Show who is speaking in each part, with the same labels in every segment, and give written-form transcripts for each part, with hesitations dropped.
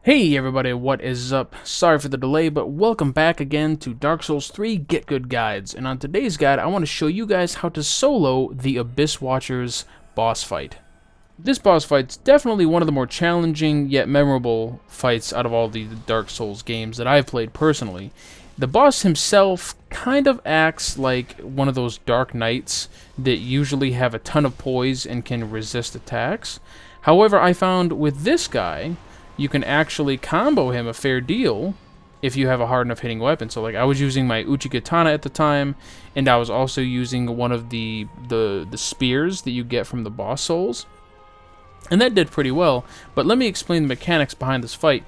Speaker 1: Hey everybody, what is up? Sorry for the delay, but welcome back again to Dark Souls 3 Get Good Guides. And on today's guide, I want to show you guys how to solo the Abyss Watcher's boss fight. This boss fight's definitely one of the more challenging yet memorable fights out of all the Dark Souls games that I've played personally. The boss himself kind of acts like one of those Dark Knights that usually have a ton of poise and can resist attacks. However, I found with this guy, you can actually combo him a fair deal if you have a hard enough hitting weapon. So like I was using my Uchi Katana at the time, and I was also using one of the spears that you get from the boss souls. And that did pretty well, but let me explain the mechanics behind this fight.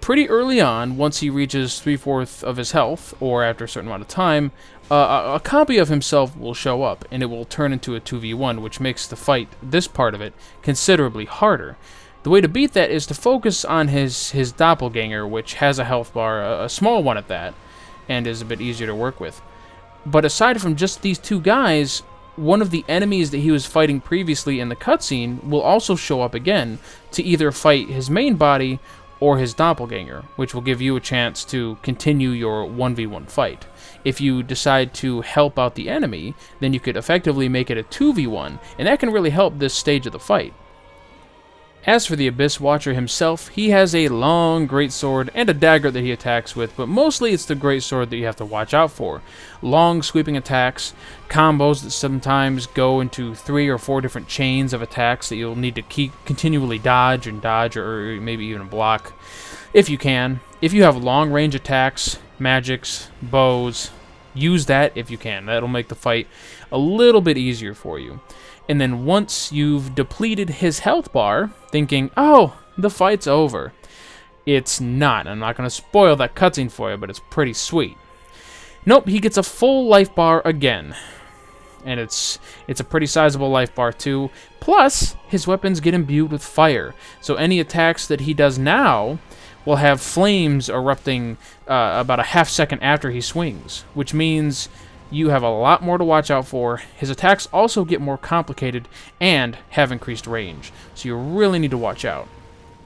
Speaker 1: Pretty early on, once he reaches 3/4 of his health, or after a certain amount of time, a copy of himself will show up, and it will turn into a 2v1, which makes the fight, this part of it, considerably harder. The way to beat that is to focus on his doppelganger, which has a health bar, a small one at that, and is a bit easier to work with. But aside from just these two guys, one of the enemies that he was fighting previously in the cutscene will also show up again to either fight his main body or his doppelganger, which will give you a chance to continue your 1v1 fight. If you decide to help out the enemy, then you could effectively make it a 2v1, and that can really help this stage of the fight. As for the Abyss Watcher himself, he has a long greatsword and a dagger that he attacks with, but mostly it's the greatsword that you have to watch out for. Long sweeping attacks, combos that sometimes go into 3 or 4 different chains of attacks that you'll need to continually dodge, or maybe even block, if you can. If you have long range attacks, magics, bows, use that if you can. That'll make the fight a little bit easier for you. And then once you've depleted his health bar, thinking, oh, the fight's over. It's not. I'm not going to spoil that cutscene for you, but it's pretty sweet. Nope, he gets a full life bar again. And it's a pretty sizable life bar too. Plus, his weapons get imbued with fire. So any attacks that he does now will have flames erupting about a half second after he swings, which means you have a lot more to watch out for. His attacks also get more complicated and have increased range, so you really need to watch out.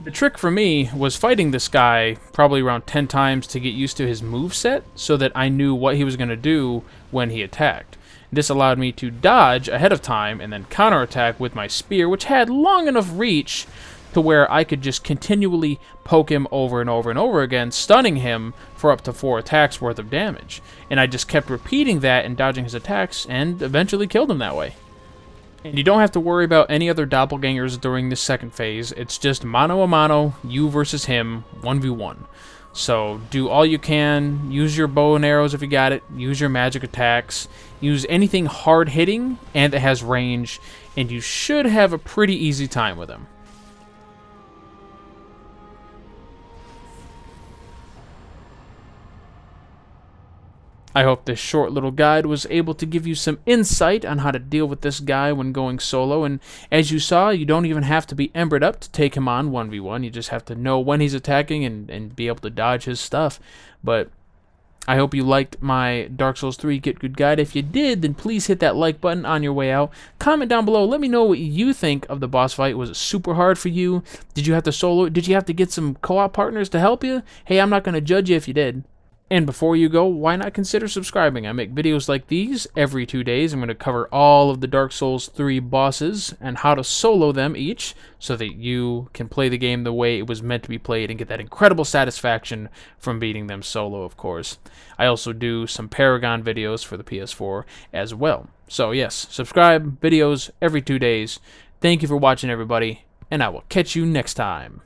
Speaker 1: The trick for me was fighting this guy probably around 10 times to get used to his moveset so that I knew what he was going to do when he attacked. This allowed me to dodge ahead of time and then counterattack with my spear, which had long enough reach to where I could just continually poke him over and over and over again, stunning him for up to 4 attacks worth of damage. And I just kept repeating that and dodging his attacks, and eventually killed him that way. And you don't have to worry about any other doppelgangers during this second phase. It's just mano a mano, you versus him, 1v1. So do all you can, use your bow and arrows if you got it, use your magic attacks, use anything hard hitting and that has range, and you should have a pretty easy time with him. I hope this short little guide was able to give you some insight on how to deal with this guy when going solo, and as you saw, you don't even have to be embered up to take him on 1v1, you just have to know when he's attacking and be able to dodge his stuff. But I hope you liked my Dark Souls 3 Get Good Guide. If you did, then please hit that like button on your way out. Comment down below, let me know what you think of the boss fight. Was it super hard for you? Did you have to solo it? Did you have to get some co-op partners to help you? Hey, I'm not going to judge you if you did. And before you go, why not consider subscribing? I make videos like these every 2 days. I'm going to cover all of the Dark Souls 3 bosses and how to solo them each so that you can play the game the way it was meant to be played and get that incredible satisfaction from beating them solo, of course. I also do some Paragon videos for the PS4 as well. So yes, subscribe, videos every 2 days. Thank you for watching, everybody, and I will catch you next time.